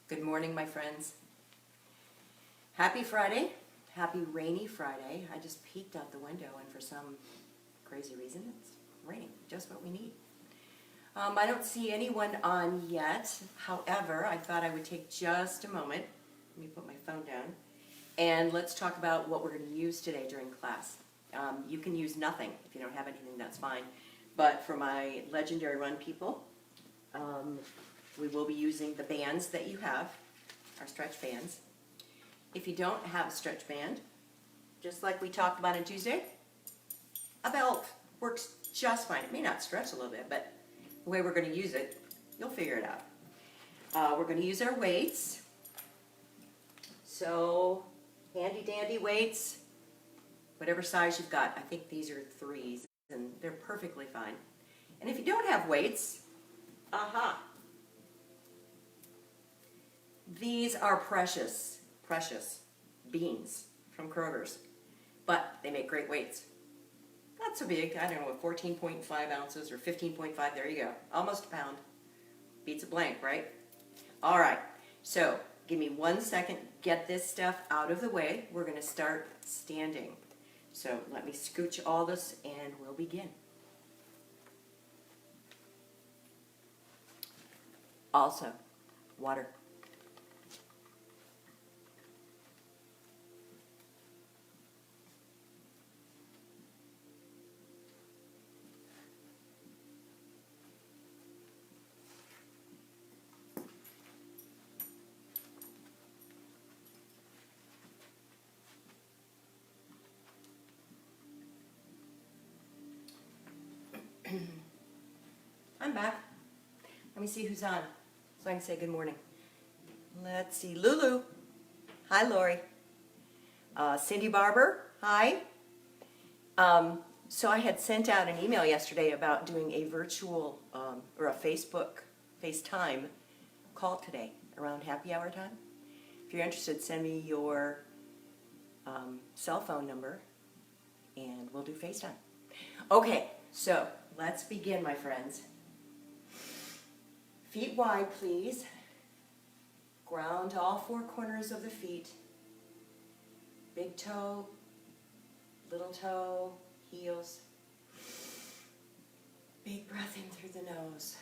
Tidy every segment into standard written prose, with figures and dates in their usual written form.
Good morning, my friends. Happy Friday. Happy rainy Friday. I just peeked out the window and for some crazy reason it's raining, just what we need. I don't see anyone on yet. However, I thought I would take just a moment. Let me put my phone down. And let's talk about what we're going to use today during class. You can use nothing. If you don't have anything, that's fine. But for my Legendary Run people, we will be using the bands that you have, our stretch bands. If you don't have a stretch band, just like we talked about on Tuesday, a belt works just fine. It may not stretch a little bit, but the way we're going to use it, you'll figure it out. We're going to use our weights. So, handy dandy weights, whatever size you've got. I think these are 3s, and they're perfectly fine. And if you don't have weights, these are precious beans from Kroger's, but they make great weights. Not so big, I don't know, 14.5 ounces or 15.5, there you go. Almost a pound. Beats a blank, right? All right, so give me 1 second, get this stuff out of the way. We're gonna start standing. So let me scooch all this and we'll begin. Also, water. I'm back. Let me see who's on so I can say good morning. Let's see, Lulu. Hi, Lori. Cindy Barber. Hi. So I had sent out an email yesterday about doing a virtual or a FaceTime call today around happy hour time. If you're interested, send me your cell phone number and we'll do FaceTime. Okay, so let's begin, my friends. Feet wide, please. Ground all 4 corners of the feet. Big toe, little toe, heels. Big breath in through the nose.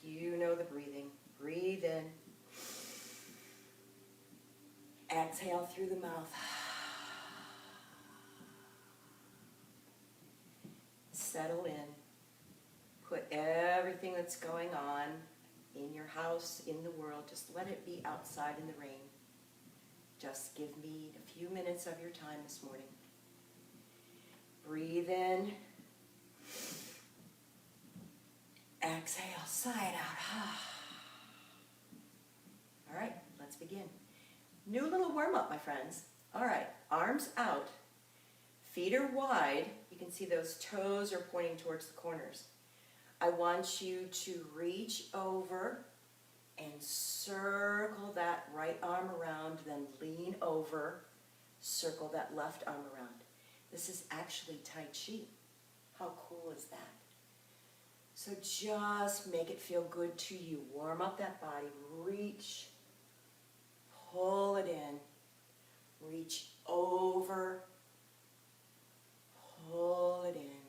You know the breathing. Breathe in. Exhale through the mouth. Settle in. Put everything that's going on in your house, in the world, just let it be outside in the rain. Just give me a few minutes of your time this morning. Breathe in. Exhale, sigh it out. All right, let's begin. New little warm-up, my friends. All right, arms out. Feet are wide. You can see those toes are pointing towards the corners. I want you to reach over and circle that right arm around, then lean over, circle that left arm around. This is actually Tai Chi. How cool is that? So just make it feel good to you. Warm up that body. Reach, pull it in, reach over, pull it in.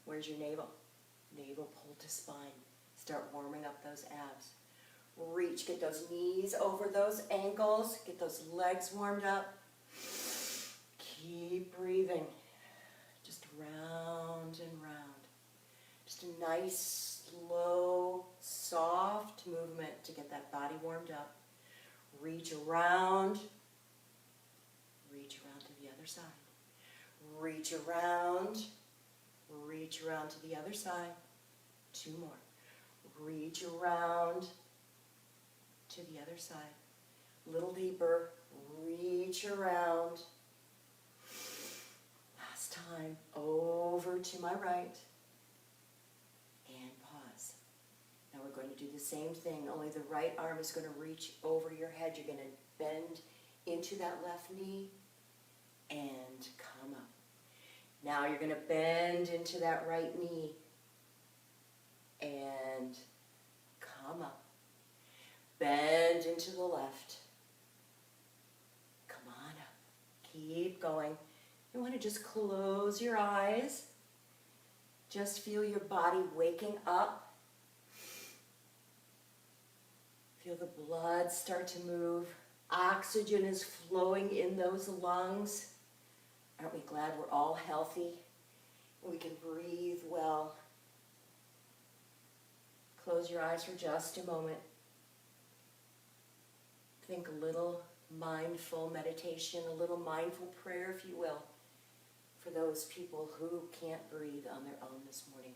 Where's your navel? Navel pull to spine. Start warming up those abs. Reach, get those knees over those ankles. Get those legs warmed up. Keep breathing. Just round and round. Just a nice, slow, soft movement to get that body warmed up. Reach around. Reach around to the other side. Reach around. Reach around to the other side. 2 more. Reach around to the other side. A little deeper. Reach around. Last time. Over to my right. And pause. Now we're going to do the same thing, only the right arm is going to reach over your head. You're going to bend into that left knee and come up. Now you're going to bend into that right knee and come up. Bend into the left. Come on up. Keep going. You want to just close your eyes. Just feel your body waking up. Feel the blood start to move. Oxygen is flowing in those lungs. Aren't we glad we're all healthy? We can breathe well. Close your eyes for just a moment. Think a little mindful meditation, a little mindful prayer, if you will, for those people who can't breathe on their own this morning,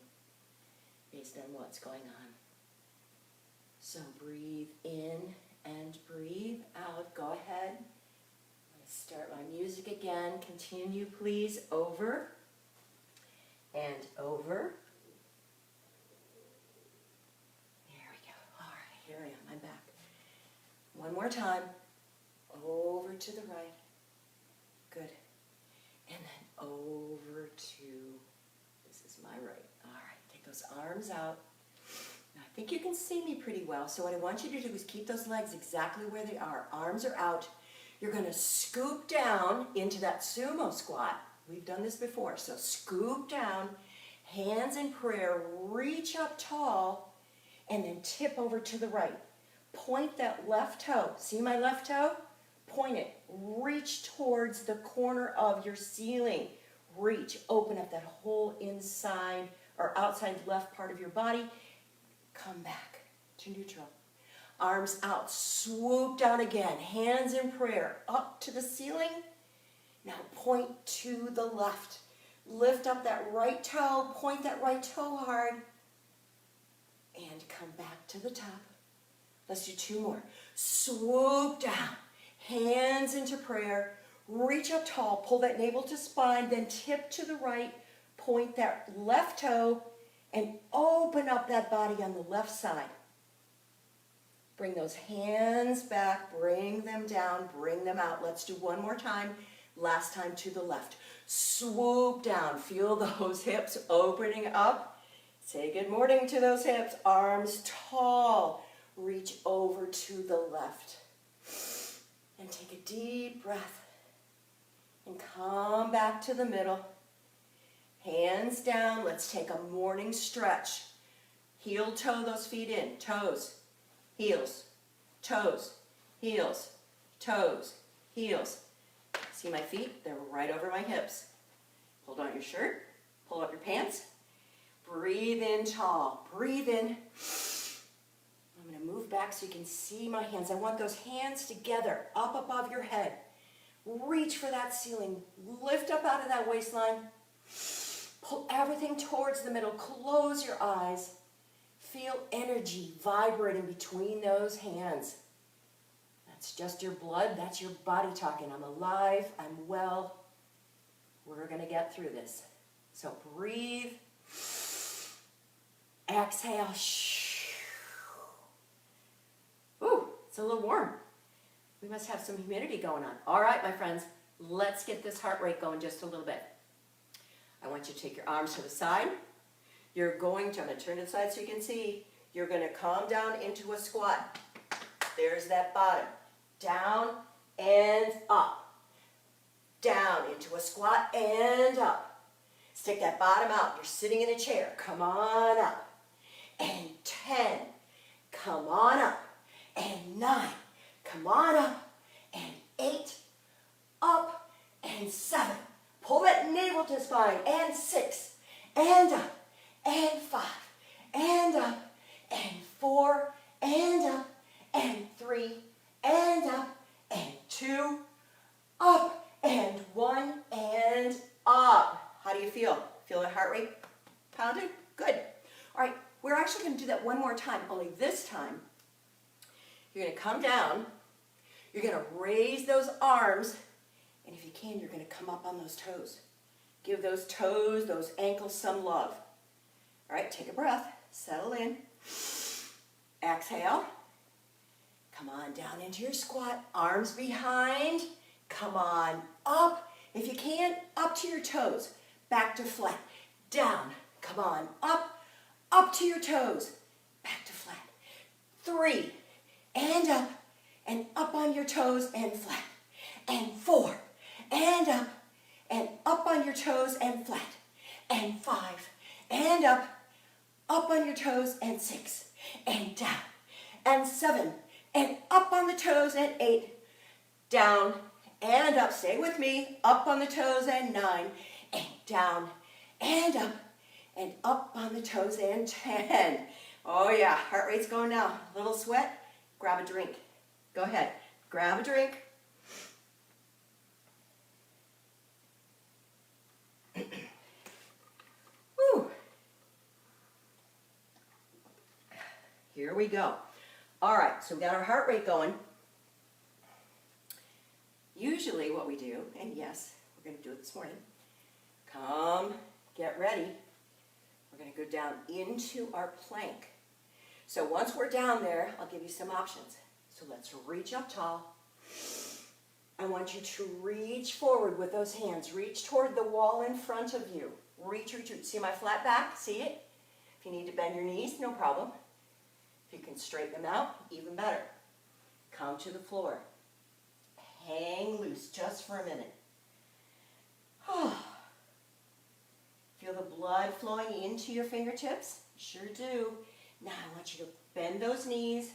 based on what's going on. So breathe in and breathe out. Go ahead. I'm going to start my music again. Continue, please. Over and over. There we go. All right, here I am. I'm back. One more time. Over to the right. Good. And then over to, this is my right. All right, take those arms out. Now, I think you can see me pretty well, so what I want you to do is keep those legs exactly where they are. Arms are out. You're going to scoop down into that sumo squat. We've done this before, so scoop down, hands in prayer, reach up tall, and then tip over to the right. Point that left toe. See my left toe? Point it. Reach towards the corner of your ceiling. Reach. Open up that whole inside or outside left part of your body. Come back to neutral. Arms out. Swoop down again. Hands in prayer. Up to the ceiling. Now point to the left. Lift up that right toe. Point that right toe hard. And come back to the top. Let's do two more. Swoop down. Hands into prayer. Reach up tall. Pull that navel to spine. Then tip to the right. Point that left toe. And open up that body on the left side. Bring those hands back. Bring them down. Bring them out. Let's do one more time. Last time to the left. Swoop down. Feel those hips opening up. Say good morning to those hips. Arms tall. Reach over to the left. And take a deep breath. And come back to the middle. Hands down. Let's take a morning stretch. Heel toe those feet in. Toes. Heels. Toes. Heels. Toes. Heels. See my feet? They're right over my hips. Hold on your shirt. Pull up your pants. Breathe in tall. Breathe in. I'm going to move back so you can see my hands. I want those hands together, up above your head. Reach for that ceiling. Lift up out of that waistline. Pull everything towards the middle. Close your eyes. Feel energy vibrating between those hands. That's just your blood. That's your body talking. I'm alive. I'm well. We're going to get through this. So breathe. Exhale. Ooh, it's a little warm. We must have some humidity going on. All right, my friends, let's get this heart rate going just a little bit. I want you to take your arms to the side. You're going to, I'm going to turn to the side so you can see, you're going to calm down into a squat. There's that bottom. Down and up. Down into a squat and up. Stick that bottom out. You're sitting in a chair. Come on up. And 10. Come on up. And 9. Come on up. And 8. Up. And 7. Pull that navel to spine. And 6. And up. And 5. And up. And 4. And up. And 3. And up. And 2. Up. And 1. And up. How do you feel? Feel the heart rate pounding? Good. All right, we're actually going to do that one more time, only this time you're going to come down, you're going to raise those arms, and if you can, you're going to come up on those toes. Give those toes, those ankles some love. All right, take a breath, settle in. Exhale. Come on down into your squat, arms behind. Come on up. If you can, up to your toes. Back to flat. Down. Come on. Up. up to your toes, back to flat. 3, and up on your toes and flat. And 4, and up on your toes and flat. And 5, and up on your toes and 6, and down. And 7, and up on the toes and 8, down and up. Stay with me. Up on the toes and 9, and down and up on the toes and 10. Oh yeah, heart rate's going now. A little sweat. Grab a drink. Go ahead. Grab a drink. Whew. Here we go. All right, so we got our heart rate going. Usually what we do, and yes, we're going to do it this morning, come, get ready. We're going to go down into our plank. So once we're down there, I'll give you some options. So let's reach up tall. I want you to reach forward with those hands. Reach toward the wall in front of you. Reach, reach, reach. See my flat back? See it? If you need to bend your knees, no problem. If you can straighten them out, even better. Come to the floor. Hang loose just for a minute. Feel the blood flowing into your fingertips? Sure do. Now I want you to bend those knees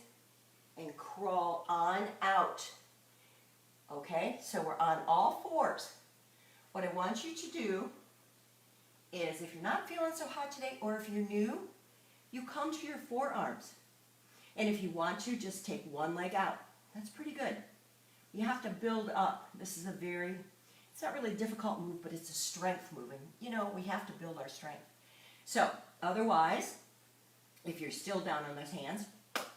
and crawl on out. Okay, so we're on all fours. What I want you to do is, if you're not feeling so hot today, or if you're new, you come to your forearms. And if you want to, just take one leg out. That's pretty good. You have to build up. This is it's not really a difficult move, but it's a strength move. And, you know, we have to build our strength. So, otherwise, if you're still down on those hands,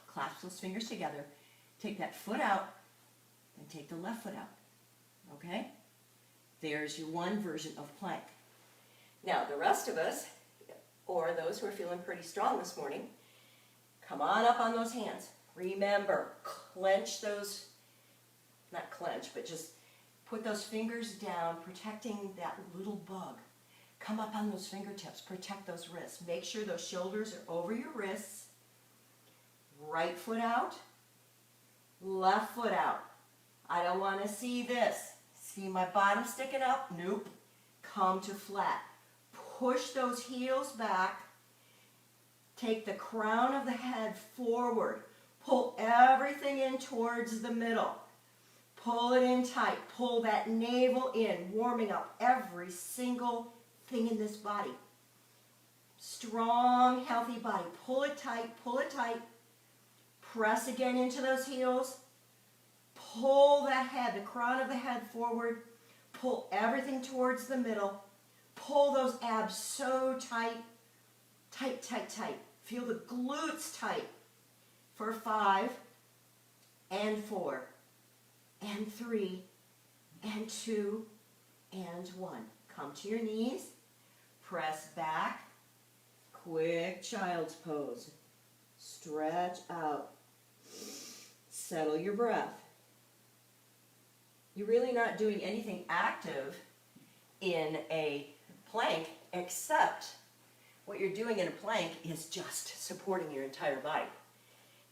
clasp those fingers together, take that foot out, and take the left foot out. Okay? There's your one version of plank. Now, the rest of us, or those who are feeling pretty strong this morning, come on up on those hands. Remember, clench those, not clench, but just put those fingers down, protecting that little bug. Come up on those fingertips, protect those wrists. Make sure those shoulders are over your wrists. Right foot out, left foot out. I don't want to see this. See my bottom sticking up? Nope. Come to flat. Push those heels back. Take the crown of the head forward. Pull everything in towards the middle. Pull it in tight. Pull that navel in, warming up every single thing in this body. Strong, healthy body. Pull it tight, pull it tight. Press again into those heels. Pull that head, the crown of the head forward. Pull everything towards the middle. Pull those abs so tight. Tight, tight, tight. Feel the glutes tight. For 5, and 4, and 3, and 2, and 1. Come to your knees. Press back. Quick child's pose. Stretch out. Settle your breath. You're really not doing anything active in a plank, except what you're doing in a plank is just supporting your entire body.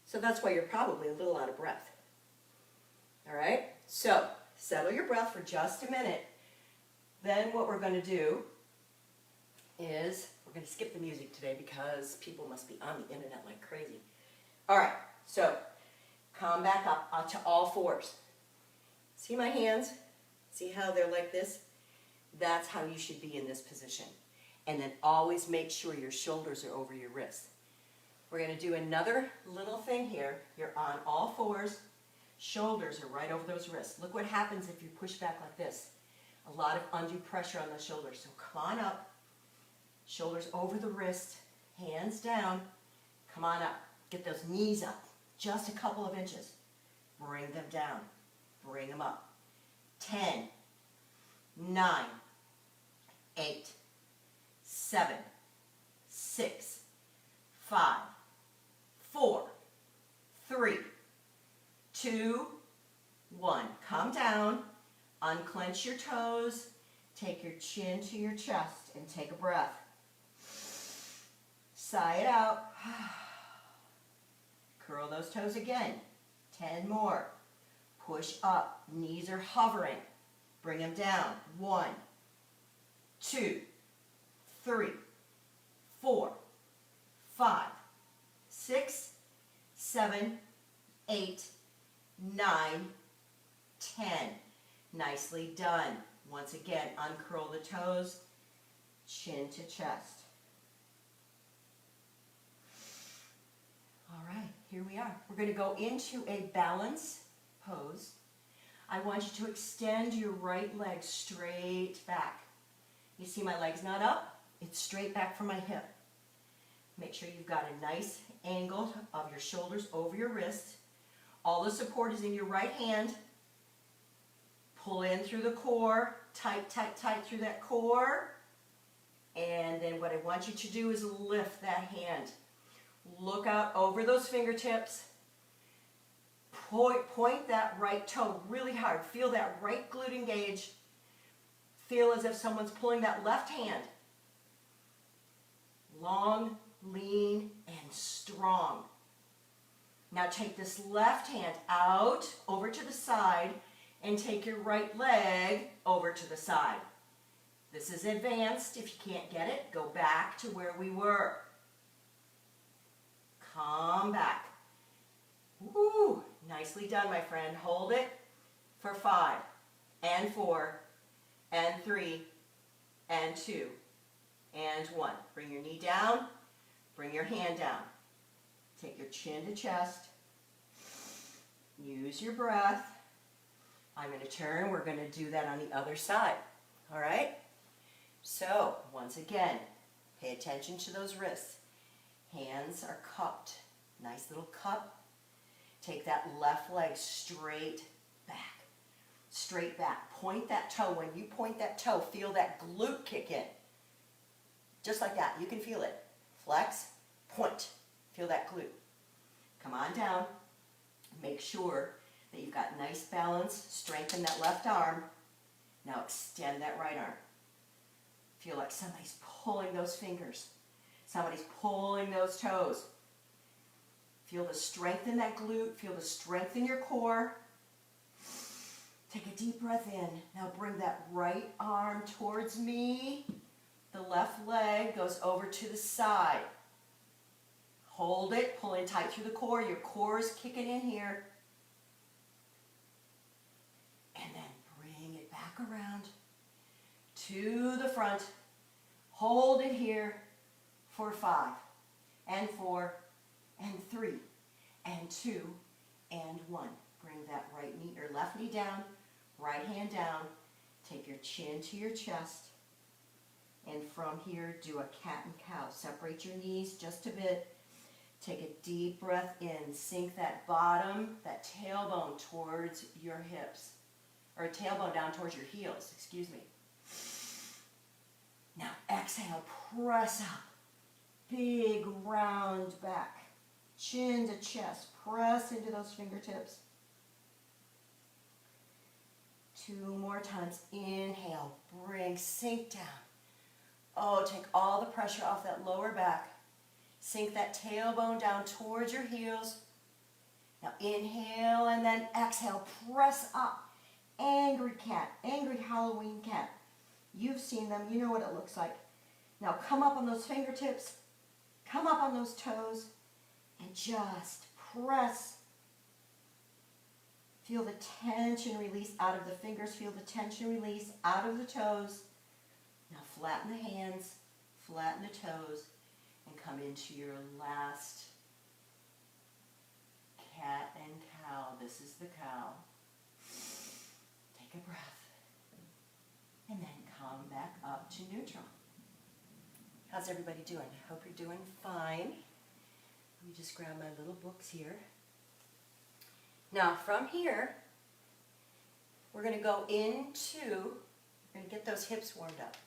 So that's why you're probably a little out of breath. All right? So settle your breath for just a minute. Then what we're going to do is we're going to skip the music today because people must be on the internet like crazy. All right, so come back up to all fours. See my hands? See how they're like this? That's how you should be in this position. And then always make sure your shoulders are over your wrists. We're going to do another little thing here. You're on all fours. Shoulders are right over those wrists. Look what happens if you push back like this. A lot of undue pressure on the shoulders. So come on up. Shoulders over the wrist. Hands down. Come on up. Get those knees up. Just a couple of inches. Bring them down. Bring them up. 10, 9, 8, 7, 6, 5, 4, 3, 2, 1. Come down, unclench your toes, take your chin to your chest, and take a breath. Sigh it out. Curl those toes again. 10 more. Push up. Knees are hovering. Bring them down. 1, 2, 3, 4, 5, 6, 7, 8, 9, 10. Nicely done. Once again, uncurl the toes, chin to chest. All right, here we are. We're going to go into a balance pose. I want you to extend your right leg straight back. You see my leg's not up? It's straight back from my hip. Make sure you've got a nice angle of your shoulders over your wrist. All the support is in your right hand. Pull in through the core, tight, tight, tight through that core. And then what I want you to do is lift that hand. Look out over those fingertips. Point that right toe really hard. Feel that right glute engage. Feel as if someone's pulling that left hand. Long, lean, and strong. Now take this left hand out over to the side and take your right leg over to the side. This is advanced. If you can't get it, go back to where we were. Come back. Woo! Nicely done, my friend. Hold it for 5, and 4, and 3, and 2, and 1. Bring your knee down. Bring your hand down. Take your chin to chest. Use your breath. I'm going to turn. We're going to do that on the other side. All right? So, once again, pay attention to those wrists. Hands are cupped. Nice little cup. Take that left leg straight back. Straight back. Point that toe. When you point that toe, feel that glute kick in. Just like that. You can feel it. Flex, point. Feel that glute. Come on down. Make sure that you've got nice balance. Strengthen that left arm. Now extend that right arm. Feel like somebody's pulling those fingers. Somebody's pulling those toes. Feel the strength in that glute. Feel the strength in your core. Take a deep breath in. Now bring that right arm towards me. The left leg goes over to the side. Hold it. Pull in tight through the core. Your core is kicking in here. And then bring it back around to the front. Hold it here for 5, and 4, and 3, and 2, and 1. Bring that right knee or left knee down, right hand down. Take your chin to your chest. And from here, do a cat and cow. Separate your knees just a bit. Take a deep breath in. Sink that bottom, that tailbone towards your hips. Or tailbone down towards your heels, excuse me. Now exhale, press up. Big round back. Chin to chest. Press into those fingertips. 2 more times. Inhale. Bring, sink down. Oh, take all the pressure off that lower back. Sink that tailbone down towards your heels. Now inhale and then exhale. Press up. Angry cat. Angry Halloween cat. You've seen them. You know what it looks like. Now come up on those fingertips. Come up on those toes. And just press. Feel the tension release out of the fingers. Feel the tension release out of the toes. Now flatten the hands, flatten the toes, and come into your last cat and cow. This is the cow. Take a breath. And then come back up to neutral. How's everybody doing? I hope you're doing fine. Let me just grab my little books here. Now from here, we're going to go into, we're going to get those hips warmed up.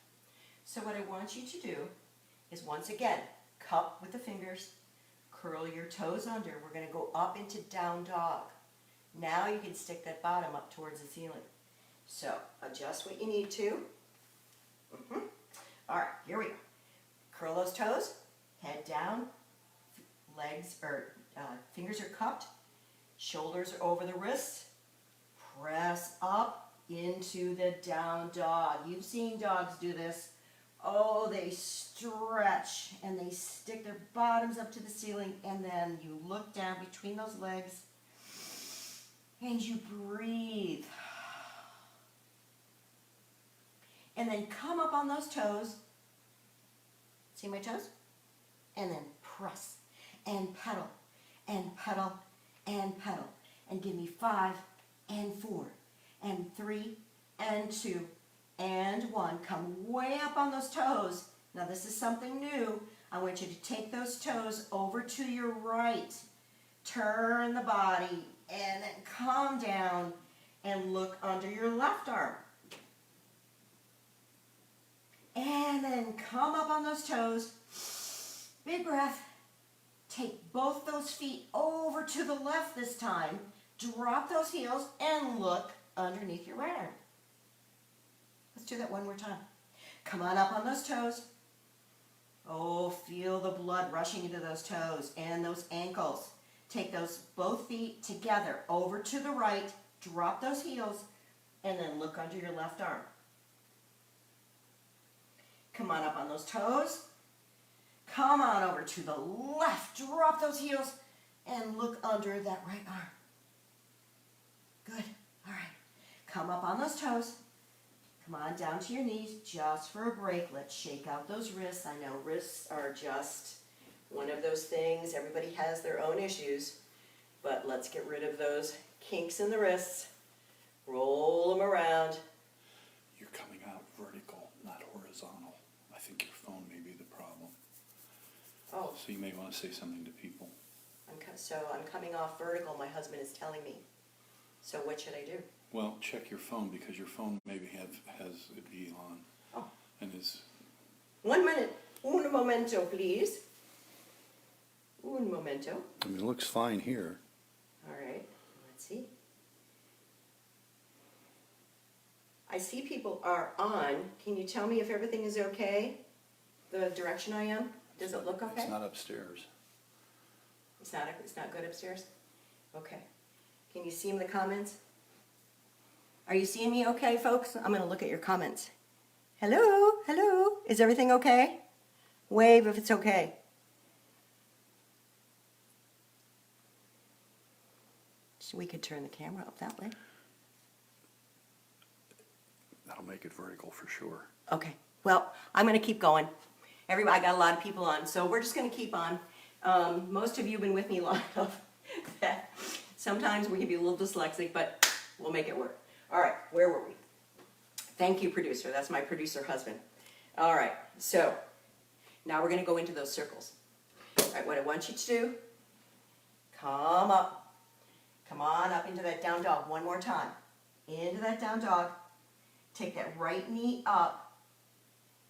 So what I want you to do is once again, cup with the fingers, curl your toes under. We're going to go up into down dog. Now you can stick that bottom up towards the ceiling. So adjust what you need to. All right, here we go. Curl those toes, Head down, legs or fingers are cupped, shoulders are over the wrists. Press up into the down dog. You've seen dogs do this. Oh, they stretch and they stick their bottoms up to the ceiling, and then you look down between those legs and you breathe. And then come up on those toes. See my toes? And then press and pedal and pedal and pedal. And give me 5 and 4 and 3 and 2 and 1. Come way up on those toes. Now this is something new. I want you to take those toes over to your right. Turn the body and then calm down and look under your left arm. And then come up on those toes. Big breath. Take both those feet over to the left this time. Drop those heels and look underneath your right arm. Let's do that one more time. Come on up on those toes. Oh, feel the blood rushing into those toes and those ankles. Take those both feet together over to the right. Drop those heels and then look under your left arm. Come on up on those toes. Come on over to the left. Drop those heels and look under that right arm. Good. All right. Come up on those toes. Come on down to your knees just for a break. Let's shake out those wrists. I know wrists are just one of those things. Everybody has their own issues, but let's get rid of those kinks in the wrists. Roll them around. You're coming out vertical, not horizontal. I think your phone may be the problem. Oh. So you may want to say something to people. I'm coming off vertical, my husband is telling me. So what should I do? Well, check your phone, because your phone maybe has it be on. Oh. And is... 1 minute. Un momento, please. Un momento. I mean, it looks fine here. All right. Let's see. I see people are on. Can you tell me if everything is okay? The direction I am? Does it look okay? It's not upstairs. It's not good upstairs? Okay. Can you see in the comments? Are you seeing me okay, folks? I'm going to look at your comments. Hello? Hello? Is everything okay? Wave if it's okay. So we could turn the camera up that way. That'll make it vertical for sure. Okay. Well, I'm going to keep going. I got a lot of people on, so we're just going to keep on. Most of you have been with me long enough that sometimes we can be a little dyslexic, but we'll make it work. All right, where were we? Thank you, producer. That's my producer husband. All right, so now we're going to go into those circles. All right, what I want you to do, come up. Come on up into that down dog one more time. Into that down dog. Take that right knee up,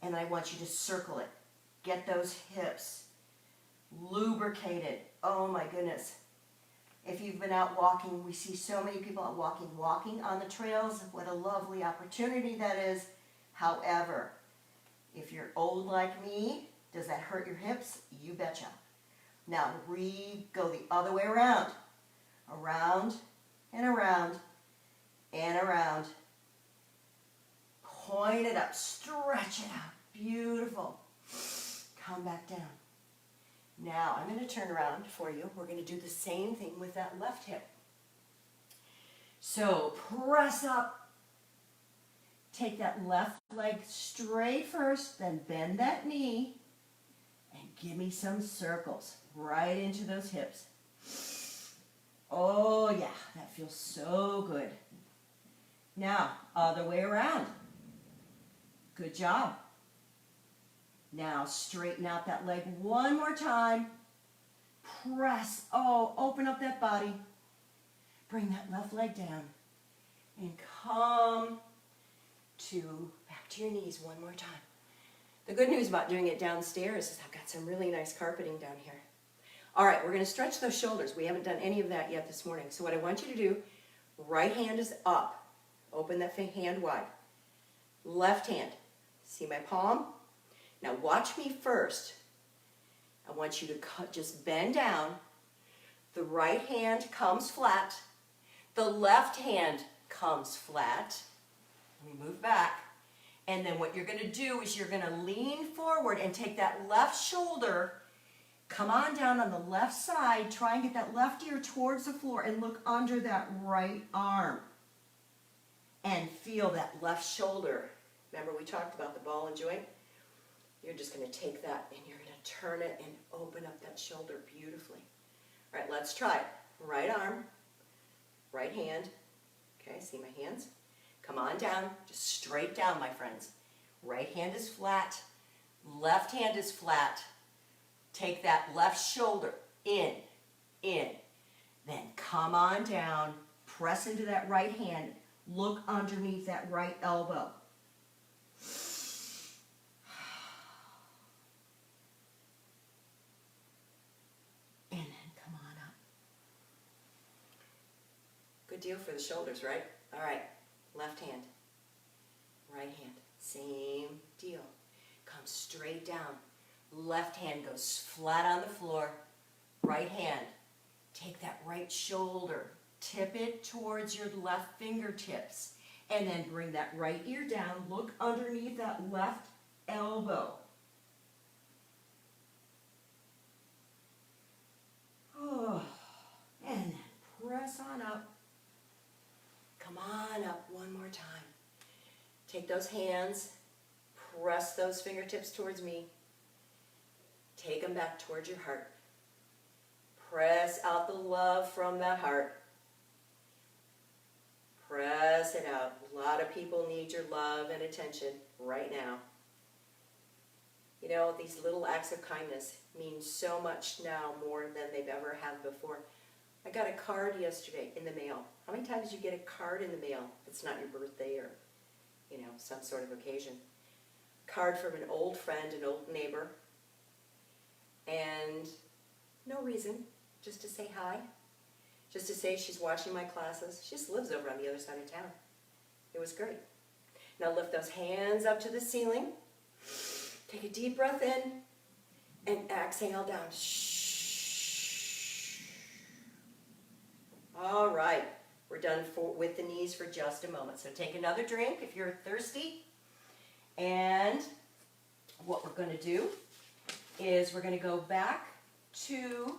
and I want you to circle it. Get those hips lubricated. Oh my goodness. If you've been out walking, we see so many people out walking on the trails. What a lovely opportunity that is. However, if you're old like me, does that hurt your hips? You betcha. Now, go the other way around. Around and around and around. Point it up, stretch it out. Beautiful. Come back down. Now, I'm going to turn around for you. We're going to do the same thing with that left hip. So, press up. Take that left leg straight first, then bend that knee, and give me some circles right into those hips. Oh, yeah, that feels so good. Now, other way around. Good job. Now, straighten out that leg one more time. Press. Oh, open up that body. Bring that left leg down. And come back to your knees one more time. The good news about doing it downstairs is I've got some really nice carpeting down here. All right, we're going to stretch those shoulders. We haven't done any of that yet this morning. So what I want you to do, right hand is up. Open that hand wide. Left hand. See my palm? Now watch me first. I want you to just bend down. The right hand comes flat. The left hand comes flat. Let me move back. And then what you're going to do is you're going to lean forward and take that left shoulder, come on down on the left side, try and get that left ear towards the floor and look under that right arm. And feel that left shoulder. Remember we talked about the ball and joint? You're just going to take that and you're going to turn it and open up that shoulder beautifully. All right, let's try it. Right arm, right hand. Okay, see my hands? Come on down, just straight down, my friends. Right hand is flat, left hand is flat. Take that left shoulder in. Then come on down, press into that right hand, look underneath that right elbow. And then come on up. Good deal for the shoulders, right? All right. Left hand, right hand, same deal. Come straight down. Left hand goes flat on the floor. Right hand, take that right shoulder, tip it towards your left fingertips, and then bring that right ear down. Look underneath that left elbow. Oh, and then press on up. Come on up one more time. Take those hands, press those fingertips towards me. Take them back towards your heart. Press out the love from that heart. Press it out. A lot of people need your love and attention right now. You know, these little acts of kindness mean so much now more than they've ever had before. I got a card yesterday in the mail. How many times do you get a card in the mail if it's not your birthday or, you know, some sort of occasion? Card from an old friend, an old neighbor, and no reason, just to say hi, just to say she's watching my classes. She just lives over on the other side of town. It was great. Now lift those hands up to the ceiling. Take a deep breath in and exhale down. All right, we're done with the knees for just a moment. So take another drink if you're thirsty. And what we're going to do is we're going to go back to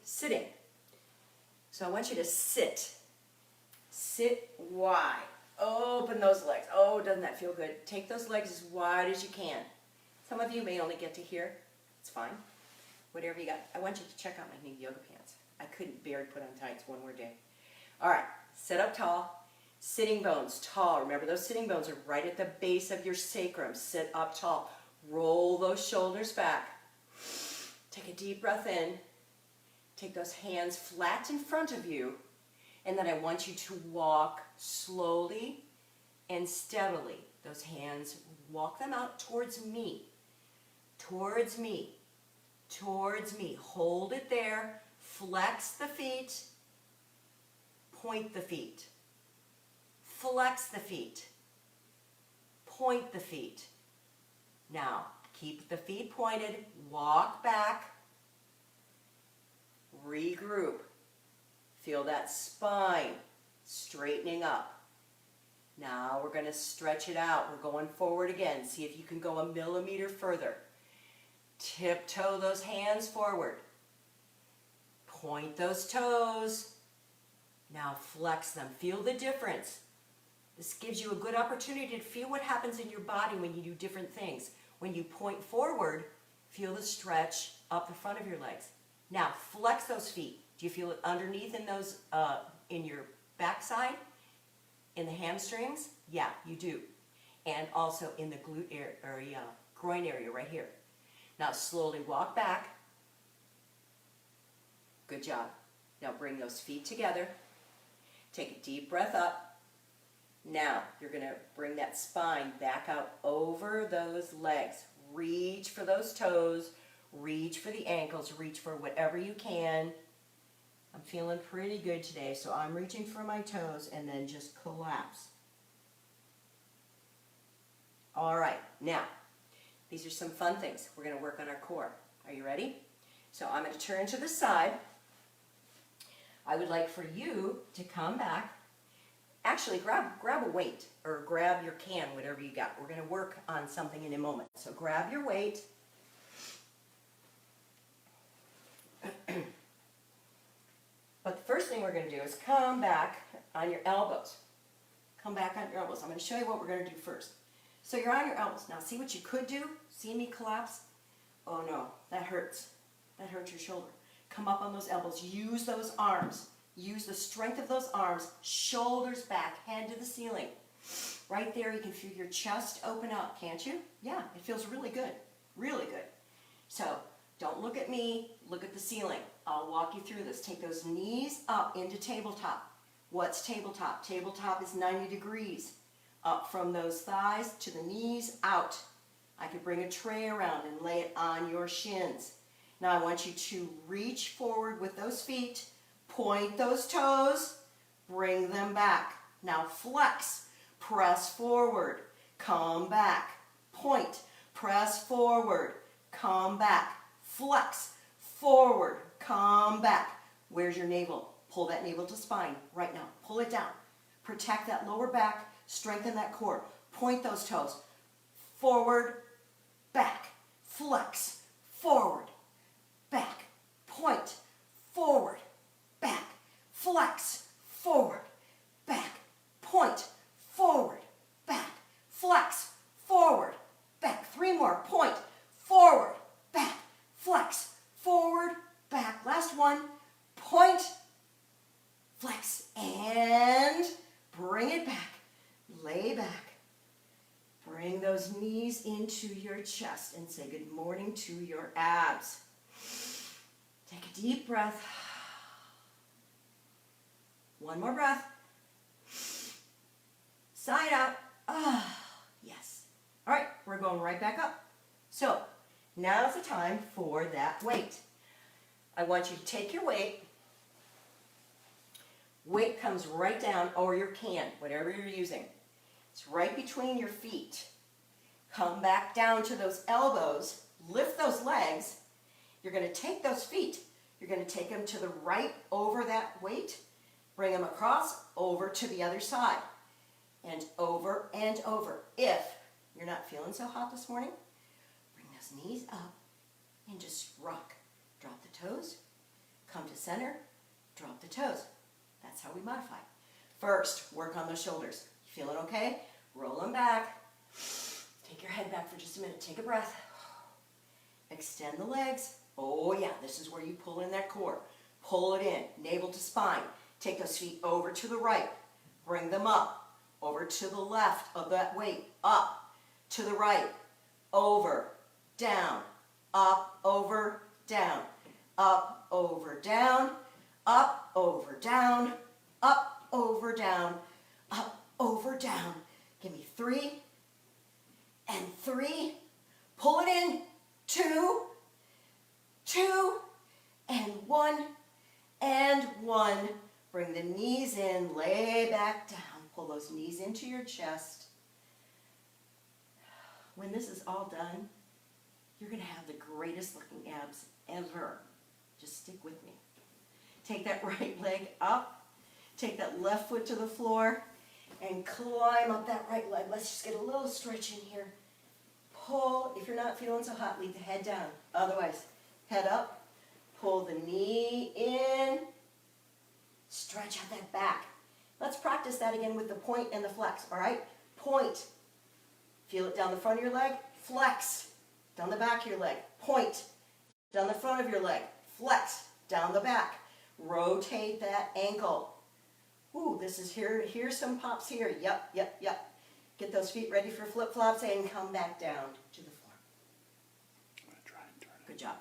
sitting. So I want you to sit. Sit wide. Open those legs. Oh, doesn't that feel good? Take those legs as wide as you can. Some of you may only get to here. It's fine. Whatever you got. I want you to check out my new yoga pants. I couldn't bear to put on tights one more day. All right, sit up tall. Sitting bones, tall. Remember, those sitting bones are right at the base of your sacrum. Sit up tall. Roll those shoulders back. Take a deep breath in. Take those hands flat in front of you. And then I want you to walk slowly and steadily. Those hands, walk them out towards me. Towards me. Towards me. Hold it there. Flex the feet. Point the feet. Flex the feet. Point the feet. Now, keep the feet pointed. Walk back. Regroup. Feel that spine straightening up. Now we're going to stretch it out. We're going forward again. See if you can go a millimeter further. Tiptoe those hands forward. Point those toes. Now flex them. Feel the difference. This gives you a good opportunity to feel what happens in your body when you do different things. When you point forward, feel the stretch up the front of your legs. Now flex those feet. Do you feel it underneath in those, in your backside, in the hamstrings? Yeah, you do. And also in the glute area, groin area right here. Now slowly walk back. Good job. Now bring those feet together. Take a deep breath up. Now you're going to bring that spine back out over those legs. Reach for those toes. Reach for the ankles. Reach for whatever you can. I'm feeling pretty good today, so I'm reaching for my toes and then just collapse. All right, now These are some fun things. We're going to work on our core. Are you ready? So I'm going to turn to the side. I would like for you to come back. Actually, grab a weight or grab your can, whatever you got. We're going to work on something in a moment. So grab your weight. But the first thing we're going to do is come back on your elbows. Come back on your elbows. I'm going to show you what we're going to do first. So you're on your elbows. Now see what you could do? See me collapse? Oh no, that hurts. That hurts your shoulder. Come up on those elbows. Use those arms. Use the strength of those arms. Shoulders back, head to the ceiling. Right there you can feel your chest open up, can't you? Yeah, it feels really good. Really good. So don't look at me, look at the ceiling. I'll walk you through this. Take those knees up into tabletop. What's tabletop? Tabletop is 90 degrees. Up from those thighs to the knees, out. I could bring a tray around and lay it on your shins. Now I want you to reach forward with those feet, point those toes, bring them back. Now flex, press forward, come back, point, press forward, come back, flex, forward, come back. Where's your navel? Pull that navel to spine right now. Pull it down. Protect that lower back, strengthen that core. Point those toes, forward, back, flex, forward, back, point, forward, back, flex, forward, back, point, forward, back, flex, forward, back. 3 more. Point, forward, back, flex, forward, back. Last one. Point, flex, and bring it back. Lay back. Bring those knees into your chest and say good morning to your abs. Take a deep breath. One more breath. Side out. Yes. All right, we're going right back up. So now's the time for that weight. I want you to take your weight. Weight comes right down, or your can, whatever you're using. It's right between your feet. Come back down to those elbows. Lift those legs. You're going to take those feet. You're going to take them to the right over that weight. Bring them across, over to the other side. And over and over. If you're not feeling so hot this morning, bring those knees up and just rock. Drop the toes. Come to center. Drop the toes. That's how we modify. First, work on those shoulders. You feeling okay? Roll them back. Take your head back for just a minute. Take a breath. Extend the legs. Oh yeah, this is where you pull in that core. Pull it in, navel to spine. Take those feet over to the right. Bring them up. Over to the left of that weight. Up, to the right. Over, down. Up, over, down. Up, over, down. Up, over, down. Up, over, down. Up, over, down. Give me 3 and 3. Pull it in. 2, 2, and 1, and 1. Bring the knees in, lay back down. Pull those knees into your chest. When this is all done, you're going to have the greatest looking abs ever. Just stick with me. Take that right leg up. Take that left foot to the floor and climb up that right leg. Let's just get a little stretch in here. Pull. If you're not feeling so hot, leave the head down. Otherwise, head up. Pull the knee in. Stretch out that back. Let's practice that again with the point and the flex, all right? Point. Feel it down the front of your leg. Flex. Down the back of your leg. Point. Down the front of your leg. Flex. Down the back. Rotate that ankle. Ooh, this is here. Here's some pops here. Yep, yep, yep. Get those feet ready for flip-flops and come back down to the floor. I'm going to try and turn it. Good job.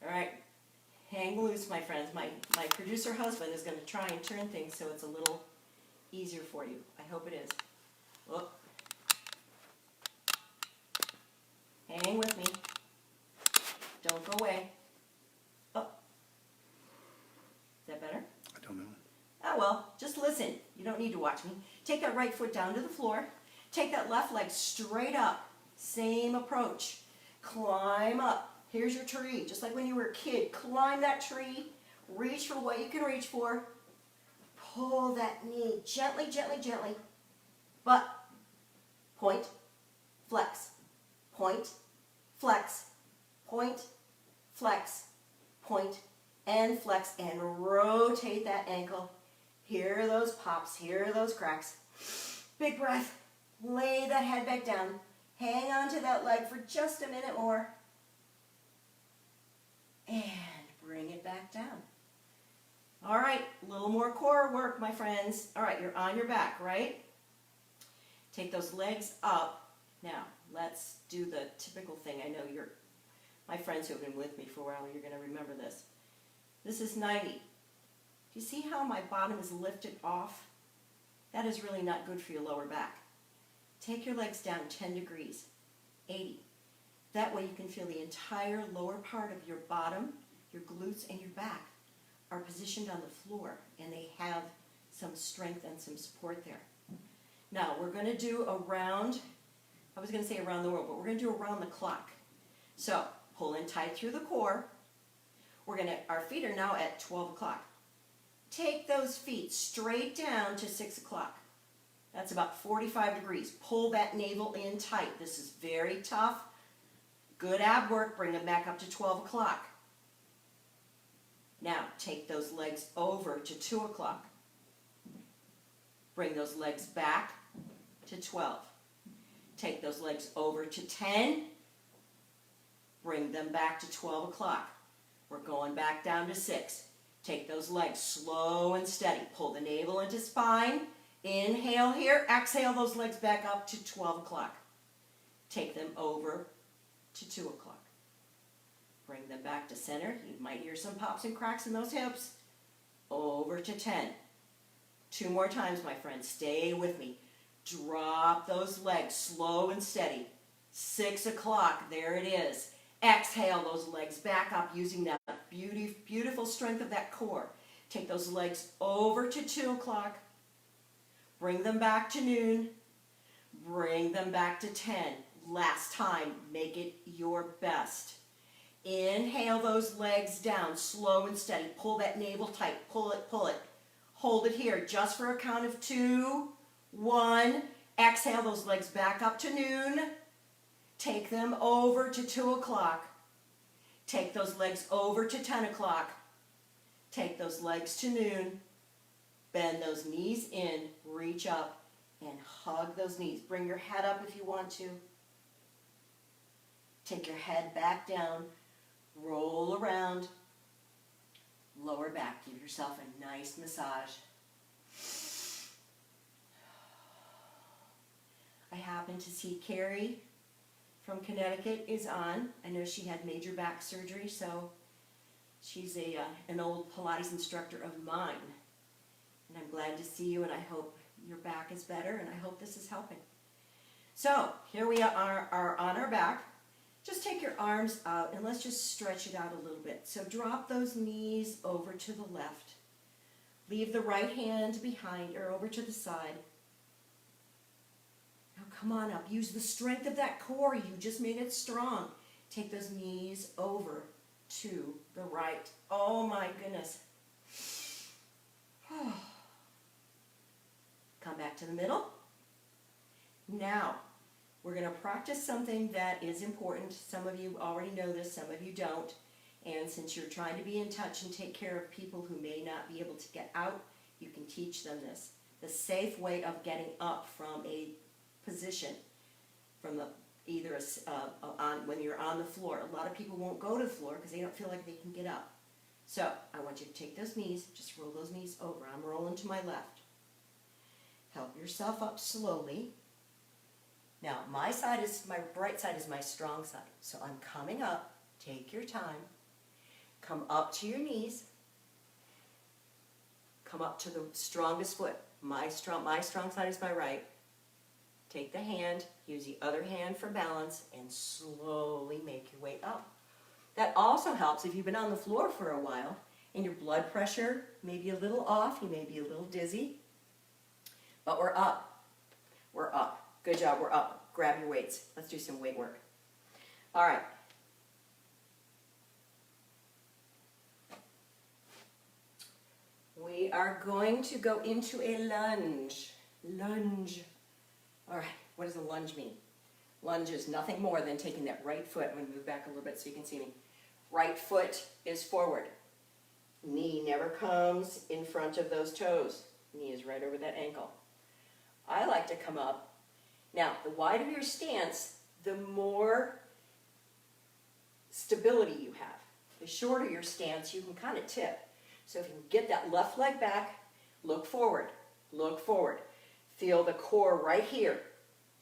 All right. Hang loose, my friends. My producer husband is going to try and turn things so it's a little easier for you. I hope it is. Look. Hang with me. Don't go away. Oh. Is that better? I don't know. Oh well, just listen. You don't need to watch me. Take that right foot down to the floor. Take that left leg straight up. Same approach. Climb up. Here's your tree. Just like when you were a kid, climb that tree. Reach for what you can reach for. Pull that knee gently, gently, gently. But point, flex, point, flex, point, flex, point, and flex, and rotate that ankle. Here are those pops, here are those cracks. Big breath. Lay that head back down. Hang on to that leg for just a minute more. And bring it back down. All right, a little more core work, my friends. All right, you're on your back, right? Take those legs up. Now, let's do the typical thing. I know my friends who have been with me for a while, you're going to remember this. This is 90. Do you see how my bottom is lifted off? That is really not good for your lower back. Take your legs down 10 degrees, 80. That way you can feel the entire lower part of your bottom, your glutes, and your back are positioned on the floor, and they have some strength and some support there. Now, we're going to do around, I was going to say around the world, but we're going to do around the clock. So, pull in tight through the core. Our feet are now at 12 o'clock. Take those feet straight down to 6 o'clock. That's about 45 degrees. Pull that navel in tight. This is very tough. Good ab work. Bring them back up to 12 o'clock. Now, take those legs over to 2 o'clock. Bring those legs back to 12. Take those legs over to 10. Bring them back to 12 o'clock. We're going back down to 6. Take those legs slow and steady. Pull the navel into spine. Inhale here. Exhale those legs back up to 12 o'clock. Take them over to 2 o'clock. Bring them back to center. You might hear some pops and cracks in those hips. Over to 10. 2 more times, my friends. Stay with me. Drop those legs slow and steady. 6 o'clock. There it is. Exhale those legs back up using that beautiful strength of that core. Take those legs over to 2 o'clock. Bring them back to noon. Bring them back to 10. Last time, make it your best. Inhale those legs down, slow and steady. Pull that navel tight. Pull it, pull it. Hold it here just for a count of 2, 1. Exhale those legs back up to noon. Take them over to 2 o'clock. Take those legs over to 10 o'clock. Take those legs to noon. Bend those knees in, reach up, and hug those knees. Bring your head up if you want to. Take your head back down, roll around, lower back. Give yourself a nice massage. I happen to see Carrie from Connecticut is on. I know she had major back surgery, so she's an old Pilates instructor of mine. And I'm glad to see you, and I hope your back is better, and I hope this is helping. So, here we are on our back. Just take your arms out, and let's just stretch it out a little bit. So drop those knees over to the left. Leave the right hand behind or over to the side. Now come on up. Use the strength of that core. You just made it strong. Take those knees over to the right. Oh my goodness. Come back to the middle. Now, we're going to practice something that is important. Some of you already know this, some of you don't. And since you're trying to be in touch and take care of people who may not be able to get out, you can teach them this. The safe way of getting up from a position, from when you're on the floor. A lot of people won't go to the floor because they don't feel like they can get up. So I want you to take those knees, just roll those knees over. I'm rolling to my left. Help yourself up slowly. Now, my right side is my strong side. So I'm coming up. Take your time. Come up to your knees. Come up to the strongest foot. My strong side is my right. Take the hand, use the other hand for balance, and slowly make your way up. That also helps if you've been on the floor for a while and your blood pressure may be a little off, you may be a little dizzy, but we're up. We're up. Good job, we're up. grab your weights. Let's do some weight work. All right. We are going to go into a lunge. Lunge. All right, what does a lunge mean? Lunge is nothing more than taking that right foot. I'm going to move back a little bit so you can see me. Right foot is forward. Knee never comes in front of those toes. Knee is right over that ankle. I like to come up. Now, the wider your stance, the more stability you have. The shorter your stance, you can kind of tip. So if you can get that left leg back, look forward, look forward. Feel the core right here.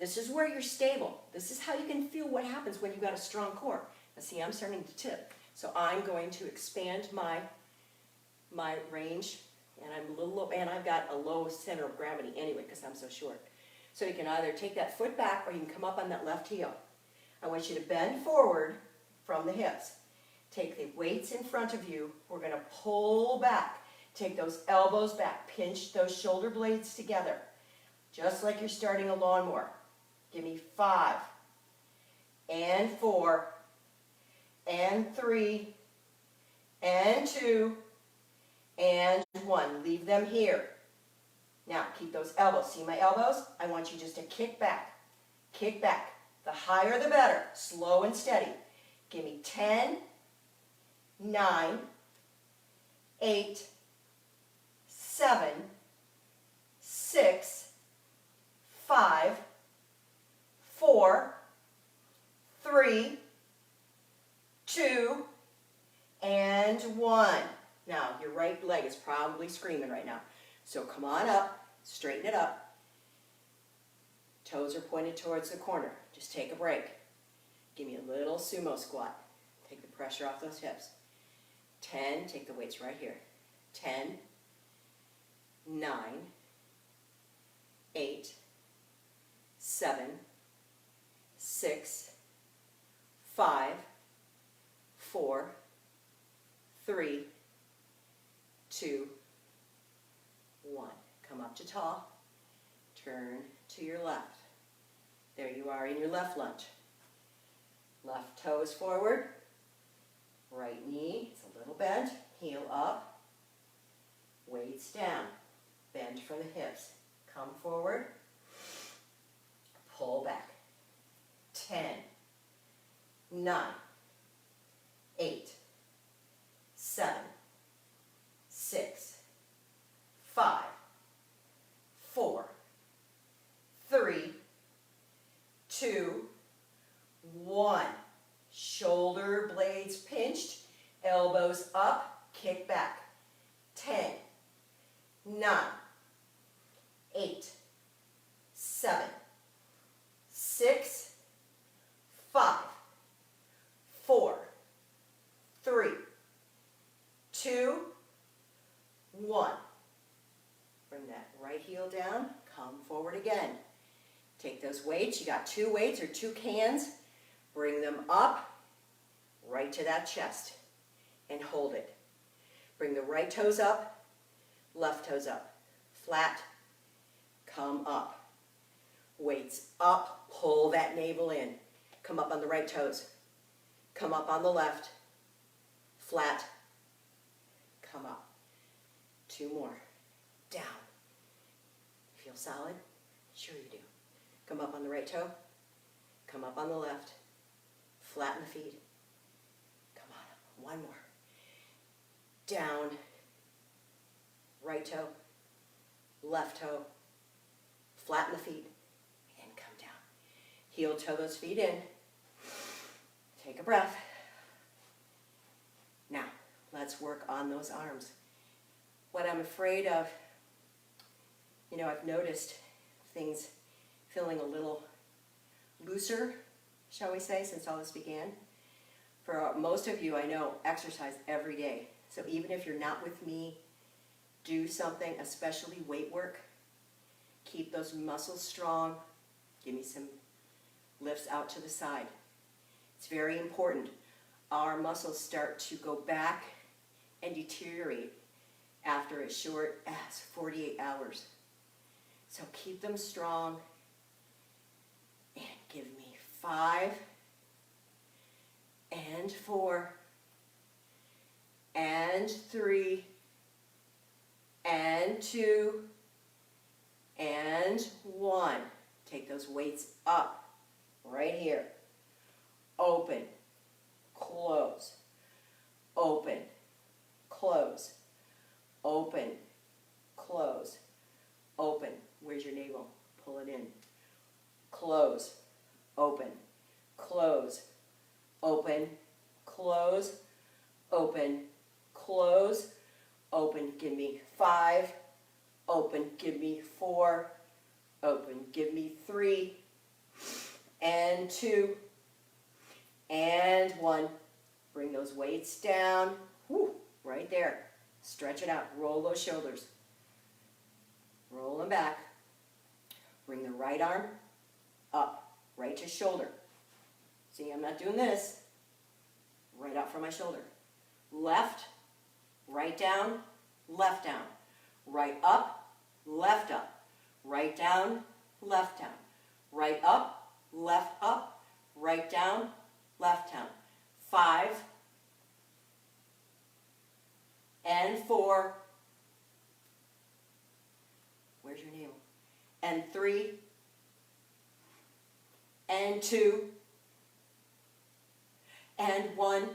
This is where you're stable. This is how you can feel what happens when you've got a strong core. Now see, I'm starting to tip. So I'm going to expand my range, and I'm a little low, and I've got a low center of gravity anyway because I'm so short. So you can either take that foot back or you can come up on that left heel. I want you to bend forward from the hips. Take the weights in front of you. We're going to pull back. Take those elbows back. Pinch those shoulder blades together. Just like you're starting a lawnmower. Give me 5, and 4, and 3, and 2, and 1. Leave them here. Now, keep those elbows. See my elbows? I want you just to kick back. Kick back. The higher the better. Slow and steady. Give me 10, 9, 8, 7, 6, 5, 4, 3, 2, and 1. Now, your right leg is probably screaming right now. So come on up, straighten it up. Toes are pointed towards the corner. Just take a break. Give me a little sumo squat. Take the pressure off those hips. 10, take the weights right here. 10, 9, 8, 7, 6, 5, 4, 3, 2, 1. Come up to tall. Turn to your left. There you are in your left lunge. Left toes forward. Right knee, it's a little bent. Heel up. Weights down. Bend from the hips. Come forward. Pull back. 10, 9, 8, 7, 6, 5, 4, 3, 2, 1. Shoulder blades pinched, elbows up, kick back. 10, 9, 8, 7, 6, 5, 4, 3, 2, 1. Bring that right heel down, come forward again. Take those weights, you got 2 weights or 2 cans, bring them up right to that chest and hold it. Bring the right toes up, left toes up, flat, come up. Weights up, pull that navel in. Come up on the right toes, come up on the left, flat, come up. 2 more, down. Feel solid? Sure you do. Come up on the right toe, come up on the left, flatten the feet, come on up, 1 more. Down, right toe, left toe, flatten the feet, and come down. Heel toe those feet in, take a breath. Now, let's work on those arms. What I'm afraid of, I've noticed things feeling a little looser, shall we say, since all this began. For most of you, I know, exercise every day. So even if you're not with me, do something, especially weight work. Keep those muscles strong. Give me some lifts out to the side. It's very important. Our muscles start to go back and deteriorate after as short as 48 hours. So keep them strong and Give me 5 and 4 and 3 and 2 and 1. Take those weights up, right here. Open, close, open, close, open, close, open. Where's your navel? Pull it in. Close, open, close, open, close, open, close, open. Give me 5, open. Give me 4, open. Give me 3 and 2 and 1. Bring those weights down. Whew, right there. Stretch it out. Roll those shoulders. Roll them back. Bring the right arm up, right to shoulder. See, I'm not doing this. Right out from my shoulder. Left, right down, left down. Right up, left up. Right down, left down. Right up, left up. Right down, left down. 5 and 4. Where's your navel? And 3 and 2 and 1. And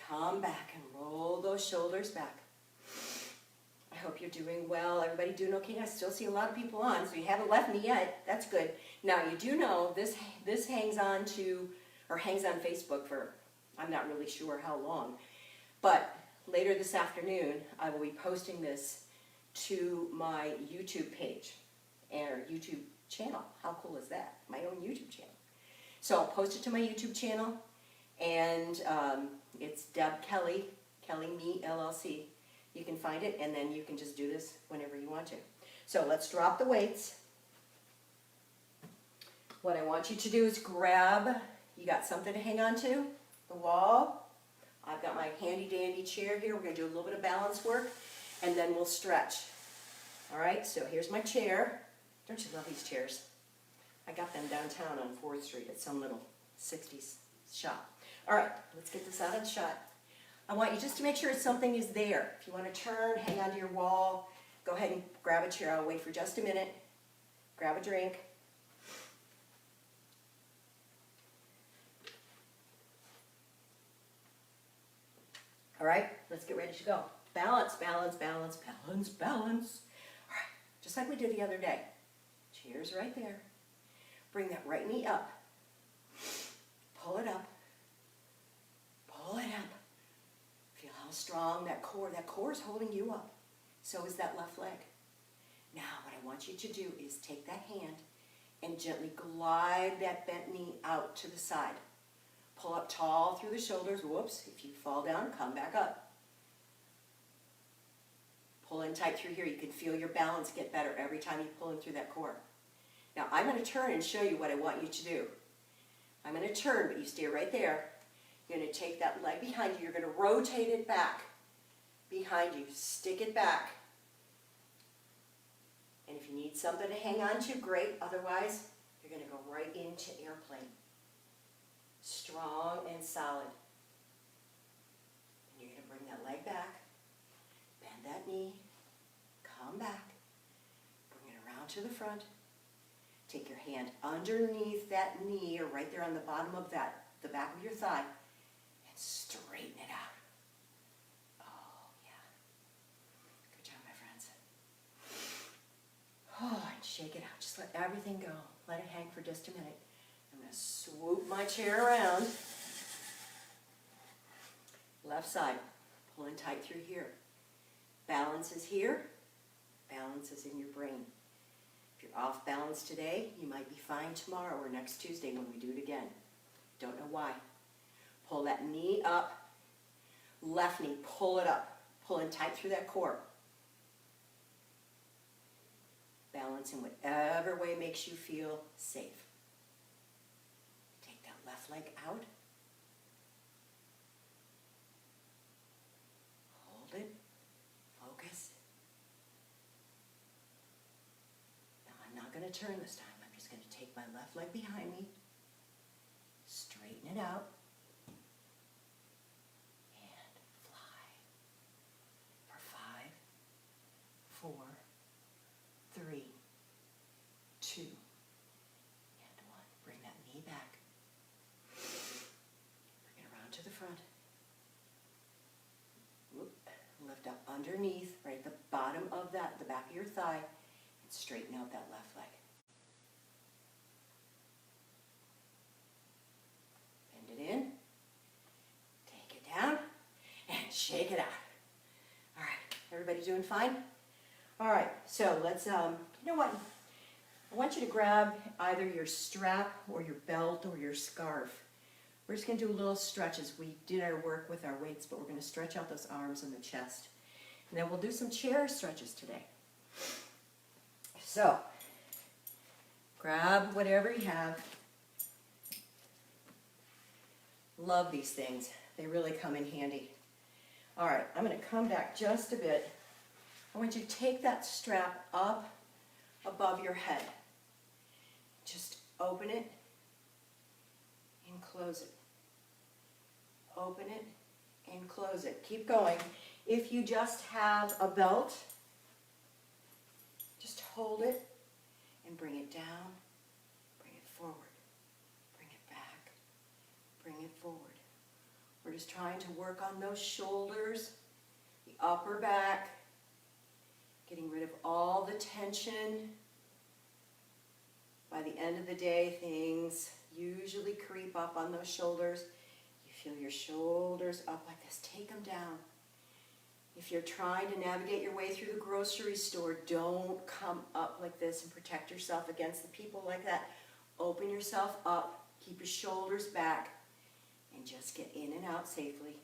come back and roll those shoulders back. I hope you're doing well. Everybody doing okay? I still see a lot of people on, so you haven't left me yet. That's good. Now, you do know this hangs on Facebook for, I'm not really sure how long, but later this afternoon, I will be posting this to my YouTube page or YouTube channel. How cool is that? My own YouTube channel. So I'll post it to my YouTube channel, and it's Deb Kelly, Kelly Me LLC. You can find it, and then you can just do this whenever you want to. So let's drop the weights. What I want you to do is grab, you got something to hang on to, the wall. I've got my handy dandy chair here. We're going to do a little bit of balance work, and then we'll stretch. All right, so here's my chair. Don't you love these chairs? I got them downtown on 4th Street at some little 60s shop. All right, let's get this out of the shot. I want you just to make sure something is there. If you want to turn, hang onto your wall, go ahead and grab a chair. I'll wait for just a minute. Grab a drink. All right, let's get ready to go. Balance, balance, balance, balance, balance. All right, just like we did the other day. Chair's right there. Bring that right knee up. Pull it up. Pull it up. Feel how strong that core is holding you up. So is that left leg. Now what I want you to do is take that hand and gently glide that bent knee out to the side. Pull up tall through the shoulders. Whoops, if you fall down, come back up. Pull in tight through here. You can feel your balance get better every time you pull in through that core. Now I'm going to turn and show you what I want you to do. I'm going to turn, but you stay right there. You're going to take that leg behind you. You're going to rotate it back behind you. Stick it back. And if you need something to hang on to, great. Otherwise, you're going to go right into airplane. Strong and solid. And you're going to bring that leg back. Bend that knee. Come back. Bring it around to the front. Take your hand underneath that knee, or right there on the bottom of that, the back of your thigh, and straighten it out. Oh, yeah. Good job, my friends. Oh, and shake it out. Just let everything go. Let it hang for just a minute. I'm going to swoop my chair around. Left side. Pull in tight through here. Balance is here. Balance is in your brain. If you're off balance today, you might be fine tomorrow or next Tuesday when we do it again. Don't know why. Pull that knee up. Left knee, pull it up. Pull in tight through that core. Balance in whatever way makes you feel safe. Take that left leg out. Hold it. Focus. Now I'm not going to turn this time. I'm just going to take my left leg behind me, straighten it out, and fly for 5, 4, 3, 2, and 1. Bring that knee back. Bring it around to the front. Whoop. Lift up underneath, right at the bottom of that, the back of your thigh, and straighten out that left leg. Bend it in, take it down, and shake it out. All right, everybody doing fine? All right, so let's, you know what? I want you to grab either your strap or your belt or your scarf. We're just going to do a little stretches. We did our work with our weights, but we're going to stretch out those arms and the chest. And then we'll do some chair stretches today. So, grab whatever you have. Love these things. They really come in handy. All right, I'm going to come back just a bit. I want you to take that strap up above your head. Just open it and close it. Open it and close it. Keep going. If you just have a belt, just hold it and bring it down, bring it forward, bring it back, bring it forward. We're just trying to work on those shoulders, the upper back, getting rid of all the tension. By the end of the day, things usually creep up on those shoulders. You feel your shoulders up like this. Take them down. If you're trying to navigate your way through the grocery store, don't come up like this and protect yourself against the people like that. Open yourself up. Keep your shoulders back and just get in and out safely.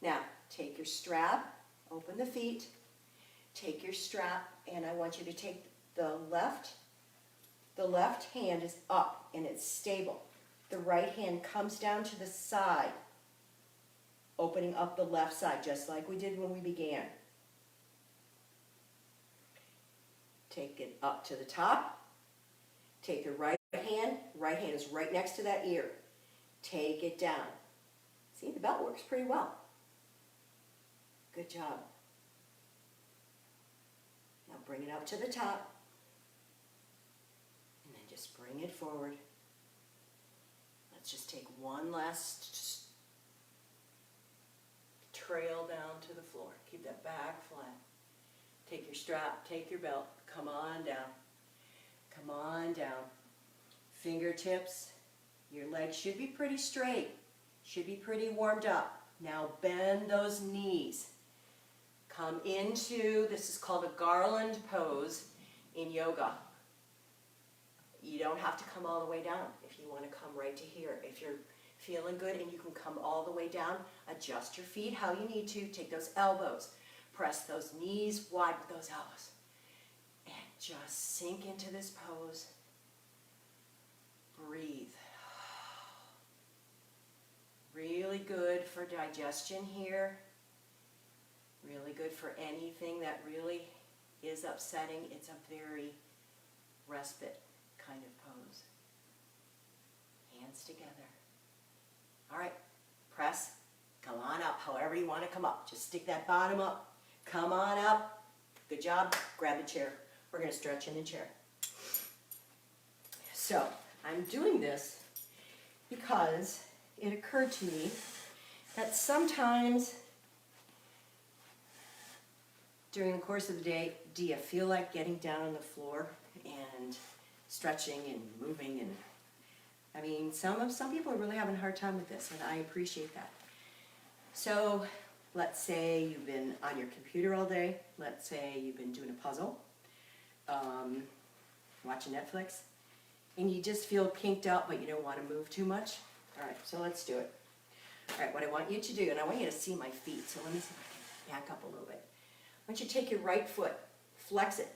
Now, take your strap, open the feet, take your strap, and I want you to take the left hand is up and it's stable. The right hand comes down to the side, opening up the left side, just like we did when we began. Take it up to the top. Take your right hand is right next to that ear. Take it down. See, the belt works pretty well. Good job. Now bring it up to the top. And then just bring it forward. Let's just take one last trail down to the floor. Keep that back flat. Take your strap, take your belt. Come on down. Come on down. Fingertips. Your legs should be pretty straight. Should be pretty warmed up. Now bend those knees. Come into, this is called a garland pose in yoga. You don't have to come all the way down if you want to come right to here. If you're feeling good and you can come all the way down, adjust your feet how you need to. Take those elbows. Press those knees wide with those elbows. And just sink into this pose. Breathe. Really good for digestion here. Really good for anything that really is upsetting. It's a very respite kind of pose. Hands together. All right, press. Come on up, however you want to come up. Just stick that bottom up. Come on up. Good job. Grab the chair. We're going to stretch in the chair. So, I'm doing this because it occurred to me that sometimes during the course of the day, do you feel like getting down on the floor and stretching and moving? And I mean, some people are really having a hard time with this, and I appreciate that. So let's say you've been on your computer all day. Let's say you've been doing a puzzle, watching Netflix, and you just feel kinked out, but you don't want to move too much. All right, so let's do it. All right, what I want you to do, and I want you to see my feet, so let me see if I can back up a little bit. I want you to take your right foot, flex it.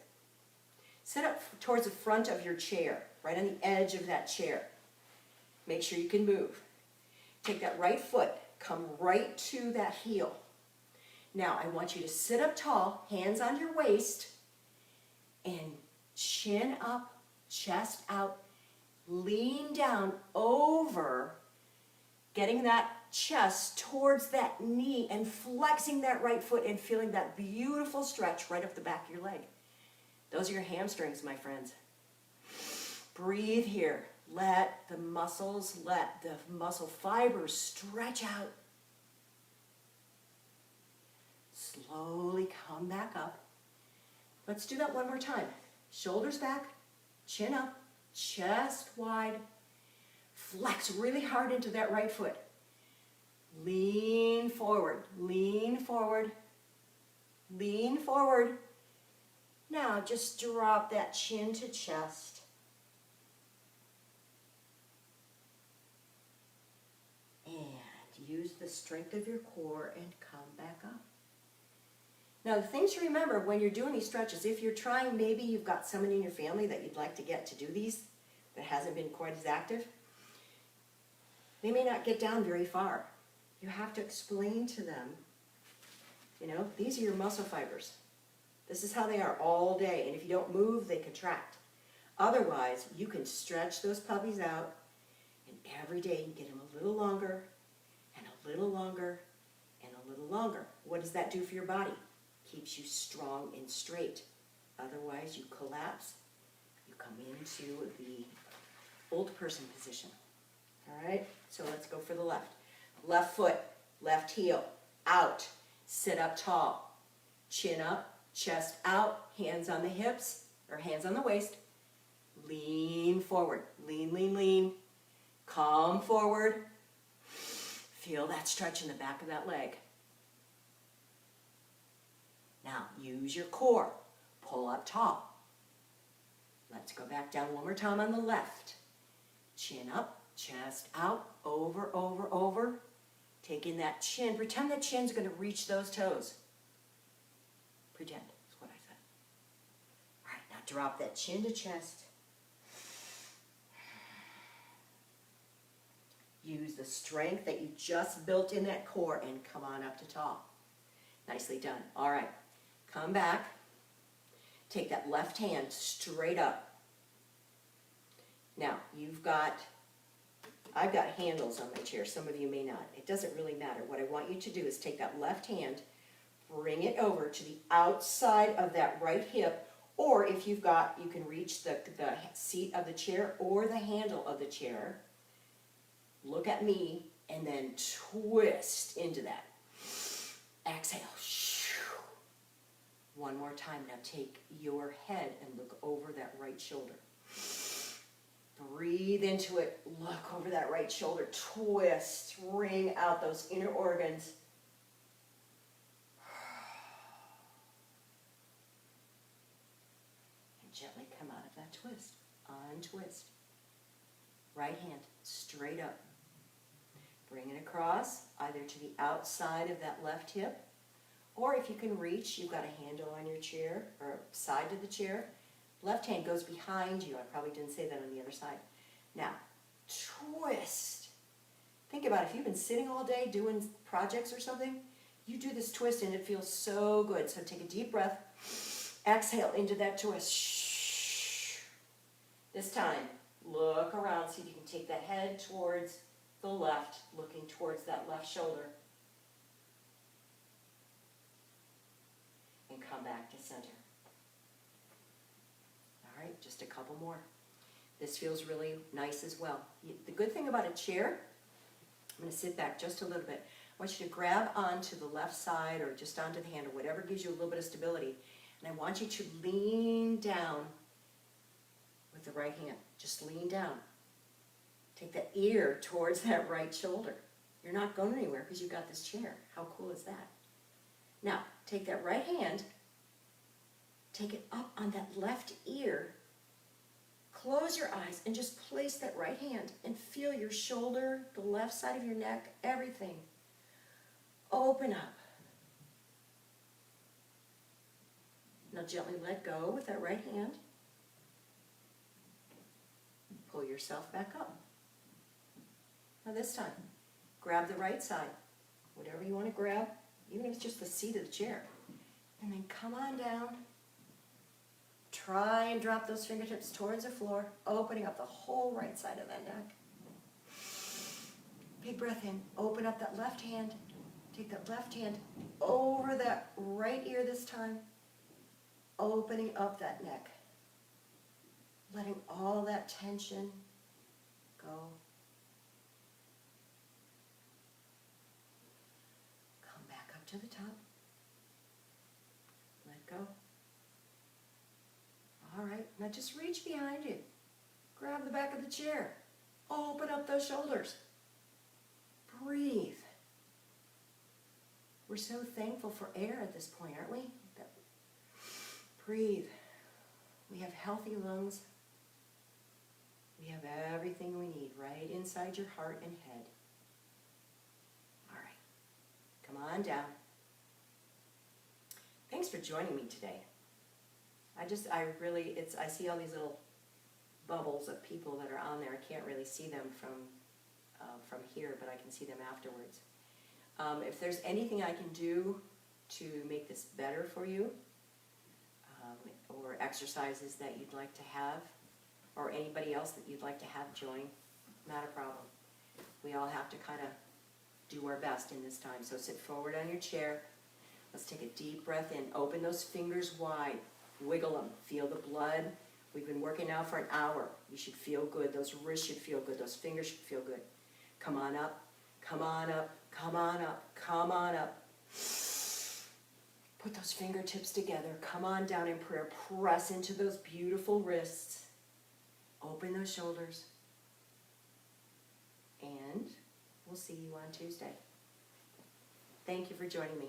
Sit up towards the front of your chair, right on the edge of that chair. Make sure you can move. Take that right foot, come right to that heel. Now, I want you to sit up tall, hands on your waist, and chin up, chest out, Lean down over, getting that chest towards that knee and flexing that right foot and feeling that beautiful stretch right up the back of your leg. Those are your hamstrings, my friends. Breathe here. Let the muscle fibers stretch out. Slowly come back up. Let's do that one more time. Shoulders back, chin up, chest wide. Flex really hard into that right foot. Lean forward, lean forward, lean forward. Now just drop that chin to chest. And use the strength of your core and come back up. Now the things to remember when you're doing these stretches, if you're trying, maybe you've got someone in your family that you'd like to get to do these that hasn't been quite as active, they may not get down very far. You have to explain to them, you know, these are your muscle fibers. This is how they are all day, and if you don't move, they contract. Otherwise, you can stretch those puppies out, and every day you get them a little longer, and a little longer, and a little longer. What does that do for your body? Keeps you strong and straight. Otherwise, you collapse. You come into the old person position. All right, so let's go for the left. Left foot, left heel, out. Sit up tall. Chin up, chest out, hands on the hips, or hands on the waist. Lean forward. Lean, lean, lean. Come forward. Feel that stretch in the back of that leg. Now, use your core. Pull up tall. Let's go back down one more time on the left. Chin up, chest out, over, over, over. Taking that chin. Pretend that chin's going to reach those toes. Pretend, is what I said. All right, now drop that chin to chest. Use the strength that you just built in that core and come on up to tall. Nicely done. All right, come back. Take that left hand straight up. Now, I've got handles on my chair. Some of you may not. It doesn't really matter. What I want you to do is take that left hand, bring it over to the outside of that right hip, or if you've got, you can reach the seat of the chair or the handle of the chair. Look at me, and then twist into that. Exhale. One more time. Now take your head and look over that right shoulder. Breathe into it. Look over that right shoulder. Twist. Wring out those inner organs. And gently come out of that twist. Untwist. Right hand straight up. Bring it across, either to the outside of that left hip, or if you can reach, you've got a handle on your chair, or side to the chair. Left hand goes behind you. I probably didn't say that on the other side. Now, twist. Think about it. If you've been sitting all day doing projects or something, you do this twist and it feels so good. So take a deep breath. Exhale into that twist. This time, look around, see if you can take the head towards the left, looking towards that left shoulder. And come back to center. All right, just a couple more. This feels really nice as well. The good thing about a chair, I'm going to sit back just a little bit. I want you to grab onto the left side or just onto the handle, whatever gives you a little bit of stability. And I want you to lean down with the right hand. Just lean down. Take that ear towards that right shoulder. You're not going anywhere because you've got this chair. How cool is that? Now, take that right hand, take it up on that left ear, close your eyes, and just place that right hand and feel your shoulder, the left side of your neck, everything. Open up. Now gently let go with that right hand. Pull yourself back up. Now this time, grab the right side, whatever you want to grab, even if it's just the seat of the chair. And then come on down, try and drop those fingertips towards the floor, opening up the whole right side of that neck. Big breath in, open up that left hand. Take that left hand over that right ear this time, opening up that neck. Letting all that tension go. Come back up to the top. Let go. All right, now just reach behind you. Grab the back of the chair. Open up those shoulders. Breathe. We're so thankful for air at this point, aren't we? Breathe. We have healthy lungs. We have everything we need right inside your heart and head. All right, come on down. Thanks for joining me today. I see all these little bubbles of people that are on there. I can't really see them from here, but I can see them afterwards. If there's anything I can do to make this better for you, or exercises that you'd like to have, or anybody else that you'd like to have join, not a problem. We all have to kind of do our best in this time. So sit forward on your chair. Let's take a deep breath in. Open those fingers wide. Wiggle them. Feel the blood. We've been working now for an hour. You should feel good. Those wrists should feel good. Those fingers should feel good. Come on up. Come on up. Come on up. Come on up. Put those fingertips together. Come on down in prayer. Press into those beautiful wrists. Open those shoulders. And we'll see you on Tuesday. Thank you for joining me.